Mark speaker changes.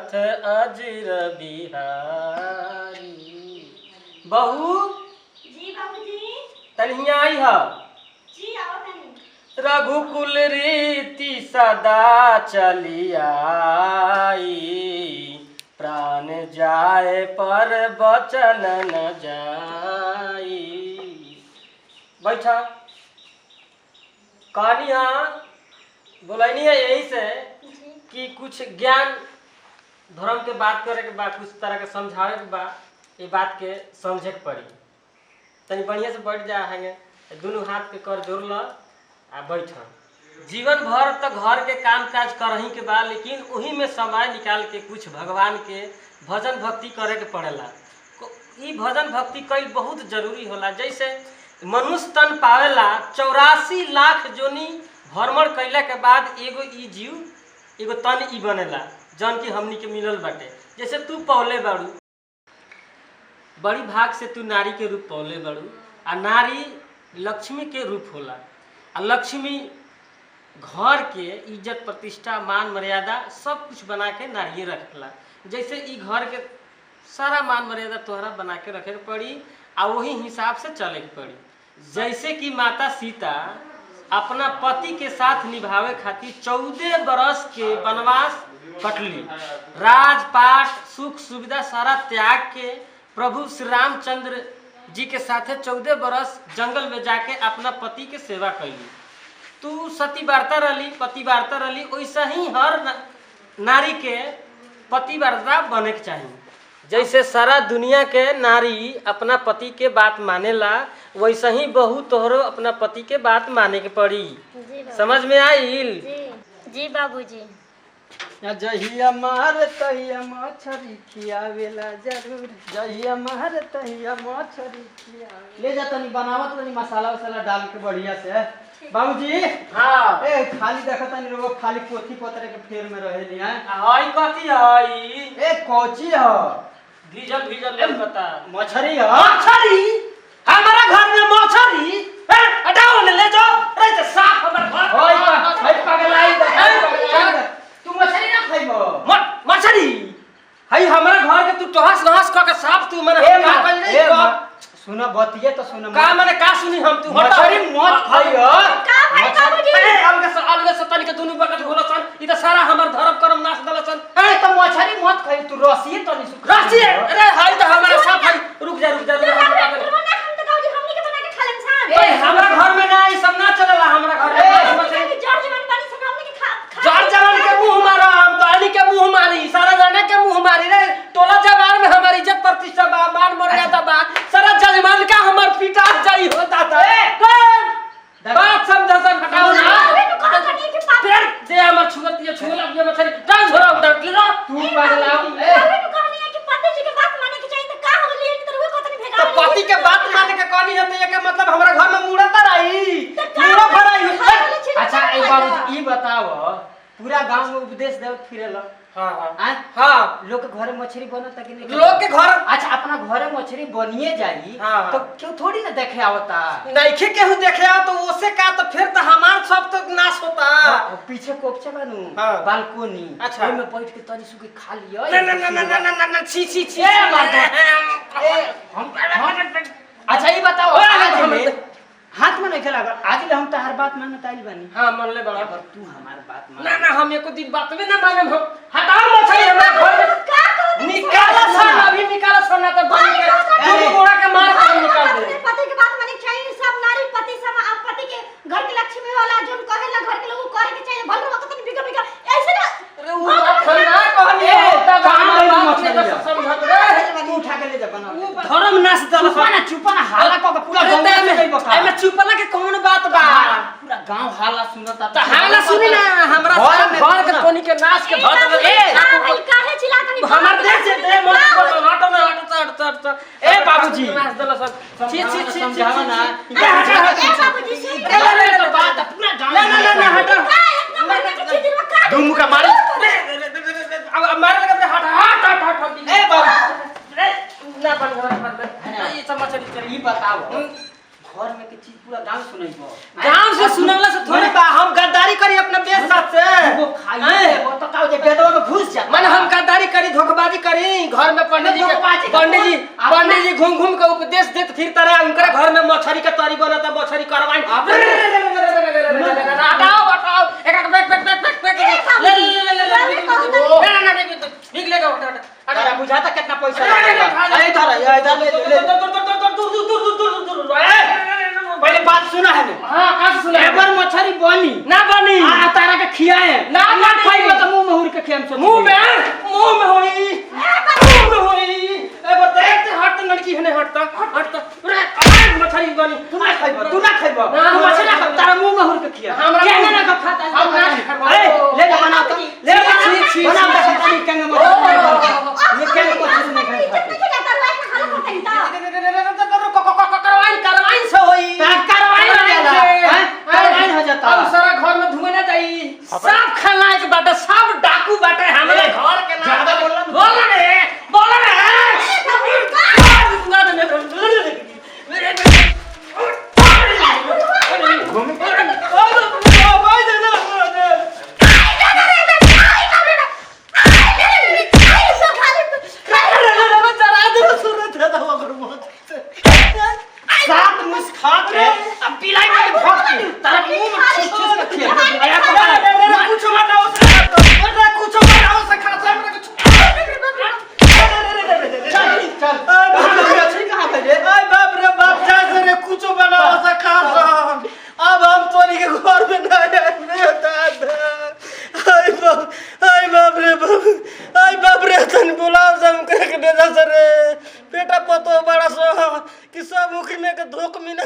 Speaker 1: नाथ अजर बिहारी। बहू
Speaker 2: जी बाबूजी।
Speaker 1: तनिया आई है
Speaker 2: जी आओ तनी।
Speaker 1: रघुकुल रीति सदा चली आई, प्राण जाए पर बचन न जाई। बैठा कहानी बोलनी है यही से कि कुछ ज्ञान धर्म के बात करे के बाद कुछ तरह के समझावे के बाद ये बात के समझे के पड़ी। तनी बढ़िया से बैठ जा हैंगे, दोनों हाथ के कर जोड़ ल आ बैठ। जीवन भर तो घर के काम काज करही के बाद, लेकिन वही में समय निकाल के कुछ भगवान के भजन भक्ति करे के पड़ेला। ई भजन भक्ति कई बहुत जरूरी होला। जैसे मनुष्य तन पावेला 84 लाख जोनी भ्रमण कैला के बाद एगो ई जीव एगो तन ई बनेला जौन की हमनी के मिलल बाटे। जैसे तू पौले बाड़ू, बड़ी भाग से तू नारी के रूप पौले बाड़ू, आ नारी लक्ष्मी के रूप होला। आ लक्ष्मी घर के इज्जत प्रतिष्ठा मान मर्यादा सब कुछ बना के नारिये रखेला। जैसे ई घर के सारा मान मर्यादा तोहरा बना के रखे के पड़ी आ वही हिसाब से चले के पड़ी। जैसे कि माता सीता अपना पति के साथ निभावे खातिर 14 बरस के वनवास कटली, राजपाट सुख सुविधा सारा त्याग के प्रभु श्री रामचंद्र जी के साथे 14 बरस जंगल में जाके अपना पति के सेवा कैली। तू सती वार्ता रही, पति वार्ता रही, वैसा ही हर नारी के पति वार्ता बने के चाहिए। जैसे सारा दुनिया के नारी अपना पति के बात मानेला, वैसा ही बहू तोहरो अपना पति के बात माने के पड़ी। समझ में आइल?
Speaker 2: जी बाबूजी।
Speaker 3: जहिया मार तहिया मछरी खियावेला जरूर, जहिया मार तहिया मछरी खियावेला। ले जा तनी बनावत तनी मसाला वसाला डाल के बढ़िया से। बाबूजी
Speaker 1: हाँ
Speaker 3: ए खाली देखत तनी रो खाली पोथी पत्र के फेर में रहेली हैं।
Speaker 1: हई कथी हई?
Speaker 3: ए कोची ह
Speaker 1: भीजल भीजल ले पता
Speaker 3: मछरी ह।
Speaker 1: मछरी हमारा घर में मछरी हटाओ ले जाओ। अरे तो साफ हमर घर
Speaker 3: ओए पगलाई दे तू मछरी ना खइबो।
Speaker 1: मछरी हई हमारा घर के तू टहस नहस क के साफ तू मने का कर ले
Speaker 3: सुनो बतिए तो सुनो
Speaker 1: का मने का सुनी हम तू
Speaker 3: मछरी मत खाइयो।
Speaker 2: का भाई बाबूजी?
Speaker 1: अलग से तनी के दोनों बकत होलसन। ई त सारा हमर धर्म कर्म नाश दलसन।
Speaker 3: ए तो मछरी मत खाइ, तू रसिए तनी सुख
Speaker 1: राशि अरे हई त हमारा साफ हई। रुक जा हम
Speaker 2: तो बाबूजी हमनी के बना के खा लेम सान।
Speaker 1: ए हमरा घर में ना ई सब ना चलेला। हमरा घर में
Speaker 2: मछली जड़ जवान पानी से हमनी के खा
Speaker 1: जड़ जवान के मुंह मारा, हम तो आनी के मुंह मारी, सारा जाने के मुंह मारी रे। टोला जवान में हमारी इज्जत प्रतिष्ठा बा, मान मर्यादा बा, सारा जजमान का हमर पिटा जाई होता था। बात समझसन हटाओ ना। फिर दे हमर छुगत ये छुगल अब ये मछली डाल छोड़ा उधर ले लो।
Speaker 3: तू पगलाऊ ए
Speaker 2: कहनी है कि पति जी के बात माने के चाहिए तो का हो लिए तो वो कतनी भेगा।
Speaker 1: तो पति के बात माने के कहनी है तो ये के मतलब हमरा घर में मुड़ता रही मुड़ा भराई।
Speaker 3: अच्छा ए बाबूजी ई बताओ पूरा गांव में उपदेश देवत फिरेला।
Speaker 1: हां
Speaker 3: हां
Speaker 1: हां
Speaker 3: लोग के घरे मछली बनत कि नहीं?
Speaker 1: लोग के घर
Speaker 3: अच्छा अपना घरे मछली बनिए जाई
Speaker 1: हाँ।
Speaker 3: तो क्यों थोड़ी ना देखे आवता।
Speaker 1: नइखे केहू देखे आ तो ओसे का तो फिर तो हमार सब तो नाश होता।
Speaker 3: पीछे कोपचा बनू
Speaker 1: हाँ।
Speaker 3: बालकोनी
Speaker 1: अच्छा।
Speaker 3: ओइ में बैठ के तनी सुके खा लियो।
Speaker 1: ना छी छी छी
Speaker 3: ए मर्द ए हम अच्छा ई बताओ आज में हाथ में नहीं खेला आज ले हम तहार बात मानत आइल बानी।
Speaker 1: हां मन ले बड़ा
Speaker 3: पर तू हमार बात मान।
Speaker 1: ना हम एको दिन बात में ना माने हम हटाओ मछली हमरा घर में
Speaker 2: का कहनी
Speaker 1: निकाला सन अभी निकाला सन ना तो बन के दो गोड़ा के मार के निकाल दे।
Speaker 2: पति के बात माने के चाहिए। सब नारी पति सब आप पति के घर की लक्ष्मी वाला जोन कहेला घर के लोग कहे के चाहिए भल वक्त तक बिगा बिगा ऐसे ना।
Speaker 1: अरे वो बात ना कहनी होता गांव में बात में तो समझत रे।
Speaker 3: तू उठा के ले जा बना।
Speaker 1: धर्म नाश दल
Speaker 3: चुपा ना हाला क के पूरा गांव में गई बका।
Speaker 1: एमे चुपला के कौन बात बा?
Speaker 3: पूरा गांव हाला सुनता।
Speaker 1: त हाला सुनी ना हमरा घर के कोनी के नाश के धर ए
Speaker 2: हां भाई काहे चिल्ला तनी
Speaker 1: हमर देश से दे मत हटो ना हट
Speaker 3: ए बाबूजी
Speaker 1: नाश दल सन छी छी छी
Speaker 3: समझावा ना।
Speaker 2: ए बाबूजी सुन
Speaker 3: तो बात पूरा गांव
Speaker 1: ना हटो
Speaker 3: दुमु का मारी
Speaker 1: अब मारे लगे हट
Speaker 3: ए बाबू
Speaker 1: ना बन ये समाचार
Speaker 3: ई बताओ घर में के चीज पूरा गांव सुनइबो।
Speaker 1: गांव से सुनवला से थोड़ी बा हम गद्दारी करी ना बेच साथ से
Speaker 3: वो खाइए वो तो का जे बेदवा में घुस जाता
Speaker 1: माने हम गद्दारी करी धोखेबाजी करी घर में पंडित जी घूम घूम के उपदेश देत फिरता रहे उनके घर में मछली के तरी बनता मछली करवाई हटाओ हटाओ एक निकलेगा
Speaker 3: अरे बुझाता कितना पैसा लगेगा इधर ले पहले बात सुना है
Speaker 1: हां का सुना
Speaker 3: एक बार मछली बनी
Speaker 1: ना बनी
Speaker 3: आ तारा के खियाए
Speaker 1: ना
Speaker 3: खाइबो तो मुंह में हुर के खियाम
Speaker 1: मुंह में होई ए देख हट लड़की हने हटता मछली बनी
Speaker 3: तू ना खाइबो
Speaker 1: ना,
Speaker 3: तू मछली ना खा तारा मुंह में हुर के खिया
Speaker 1: हमरा
Speaker 3: क्या ना खा खाता
Speaker 1: हम ना खाइबो।
Speaker 3: ए ले जा बना तो ले बना बना के खानी केंगे मछली ये के कोशिश नहीं
Speaker 1: करवाई से होई
Speaker 3: करवाई हो जाता
Speaker 1: अब सारा घर में धुएं ना जाई सब खलनायक बाटे सब डाकू बाटे हमरे घर के ना
Speaker 3: ज्यादा
Speaker 1: बोल रे
Speaker 3: सात मुस खा के अब पिलाई में भोग के तारा मुंह में छुछ के खिया
Speaker 1: कुछ बताओ कुछ बताओ से खाता है
Speaker 3: चल मछली कहां गई
Speaker 1: आई बाप रे बाप जा रे कुछ बनाओ से खा अब हम तोरी के घर में ना रे दादा आई बाप रे तन बुलाओ सब के दे जा रे बेटा पतो बड़ा सो कि सब मुख में के धोख में ना